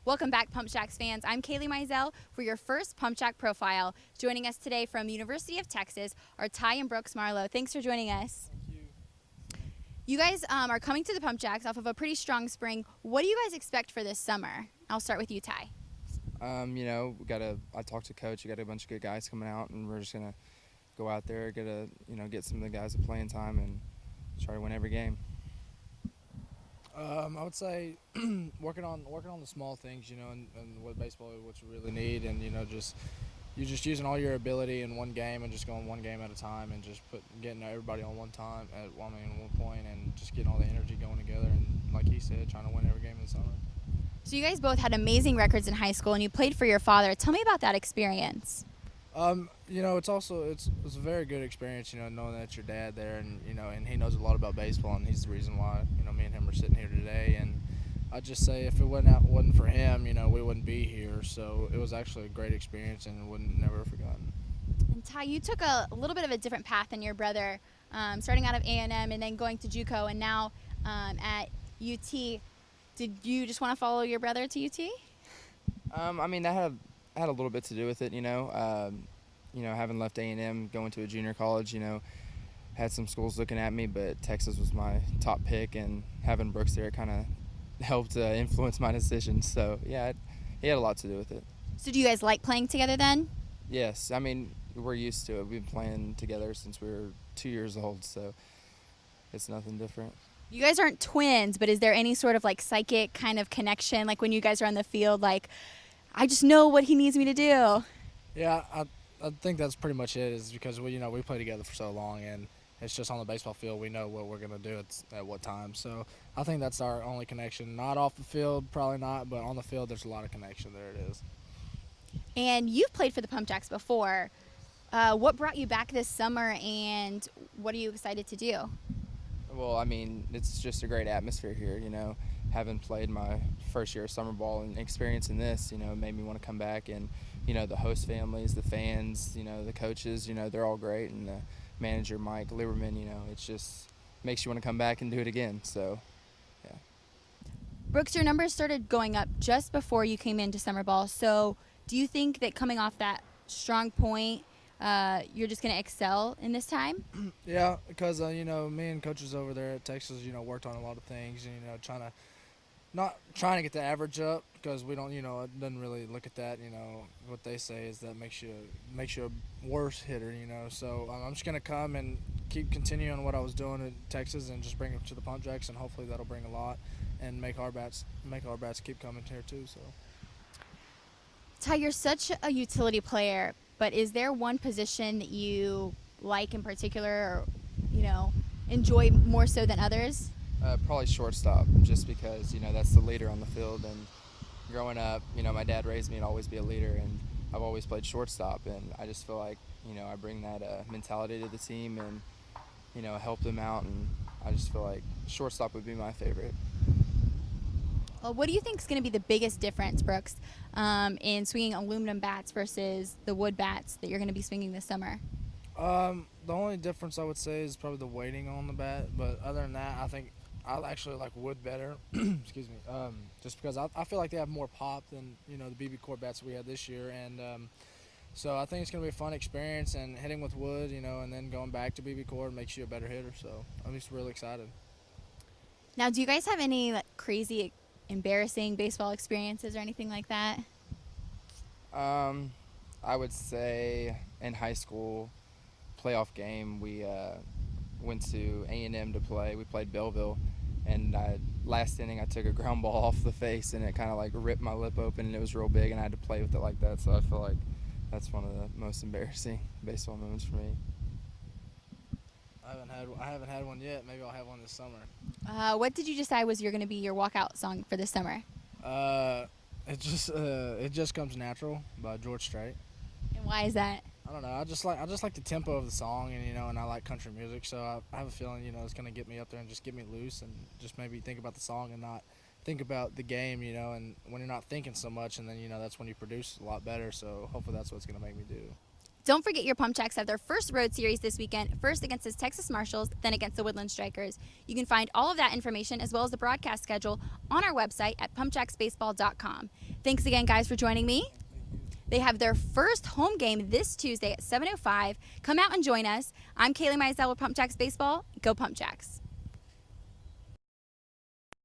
Welcome back, Pump Jacks fans. I'm Kailey Mizell for your first Pump Jack profile. Joining us today from the University of Texas are Ty and Brooks Marlow. Thanks for joining us. Thank you. You guys are coming to the Pump Jacks off of a pretty strong spring. What do you guys expect for this summer? I'll start with you, Ty. I talked to coach. We got a bunch of good guys coming out, and we're just gonna go out there, get some of the guys playing time, and try to win every game. I would say working on the small things, and with baseball, what you really need, and you're just using all your ability in one game and just going one game at a time, and just getting everybody on one point, and just getting all the energy going together, and like he said, trying to win every game in the summer. So you guys both had amazing records in high school, and you played for your father. Tell me about that experience. It's a very good experience, knowing that your dad there, and he knows a lot about baseball, and he's the reason why, me and him are sitting here today. And I'd just say if it wasn't for him, we wouldn't be here. So it was actually a great experience, and never have forgotten. And Ty, you took a little bit of a different path than your brother, starting out of A&M and then going to JUCO, and now at UT. Did you just want to follow your brother to UT? That had a little bit to do with it, having left A&M, going to a junior college, had some schools looking at me, but Texas was my top pick, and having Brooks there kind of helped influence my decision. So, yeah, he had a lot to do with it. So do you guys like playing together then? Yes. We're used to it. We've been playing together since we were 2 years old, so it's nothing different. You guys aren't twins, but is there any sort of psychic kind of connection, like when you guys are on the field, I just know what he needs me to do? Yeah, I think that's pretty much it, is because we play together for so long, and it's just on the baseball field we know what we're going to do at what time. So I think that's our only connection. Not off the field, probably not, but on the field there's a lot of connection. There it is. And you've played for the Pump Jacks before. What brought you back this summer, and what are you excited to do? Well, it's just a great atmosphere here, Having played my first year of summer ball and experiencing this, made me want to come back. And, the host families, the fans, the coaches, they're all great. And the manager, Mike Lieberman, it just makes you want to come back and do it again. So, yeah. Brooks, your numbers started going up just before you came into summer ball. So do you think that coming off that strong point, you're just going to excel in this time? Yeah, because, me and coaches over there at Texas, worked on a lot of things, and, not trying to get the average up, because we don't, it doesn't really look at that. What they say is that makes you a worse hitter. So I'm just gonna come and keep continuing what I was doing at Texas, and just bring it to the Pump Jacks, and hopefully that'll bring a lot, and make our bats keep coming here too. So, Ty, you're such a utility player, but is there one position that you like in particular, or enjoy more so than others? Probably shortstop, just because, that's the leader on the field. And growing up, my dad raised me to always be a leader, and I've always played shortstop. And I just feel like, I bring that mentality to the team, and, help them out. And I just feel like shortstop would be my favorite. Well, what do you think is going to be the biggest difference, Brooks, in swinging aluminum bats versus the wood bats that you're going to be swinging this summer? The only difference I would say is probably the weighting on the bat, but other than that, I think I actually like wood better. Excuse me. Just because I feel like they have more pop than the BB Core bats we had this year, and so I think it's gonna be a fun experience. And hitting with wood, and then going back to BB Core makes you a better hitter. So I'm just really excited. Now, do you guys have any crazy, embarrassing baseball experiences or anything like that? I would say in high school, playoff game, we went to A&M to play. We played Belleville, and last inning I took a ground ball off the face, and it kind of ripped my lip open, and it was real big, and I had to play with it like that. So I feel like that's one of the most embarrassing baseball moments for me. I haven't had one yet. Maybe I'll have one this summer. What did you decide was going to be your walkout song for this summer? It just comes natural by George Strait. And why is that? I don't know. I just like the tempo of the song, and I like country music, so I have a feeling it's gonna get me up there and just get me loose, and just maybe think about the song and not think about the game, and when you're not thinking so much, and then that's when you produce a lot better. So hopefully that's what's gonna make me do. Don't forget your Pump Jacks have their first road series this weekend, first against the Texas Marshals, then against the Woodland Strykers. You can find all of that information as well as the broadcast schedule on our website at pumpjacksbaseball.com. Thanks again, guys, for joining me. They have their first home game this Tuesday at 7:05. Come out and join us. I'm Kailey Mizell with Pump Jacks Baseball. Go Pump Jacks.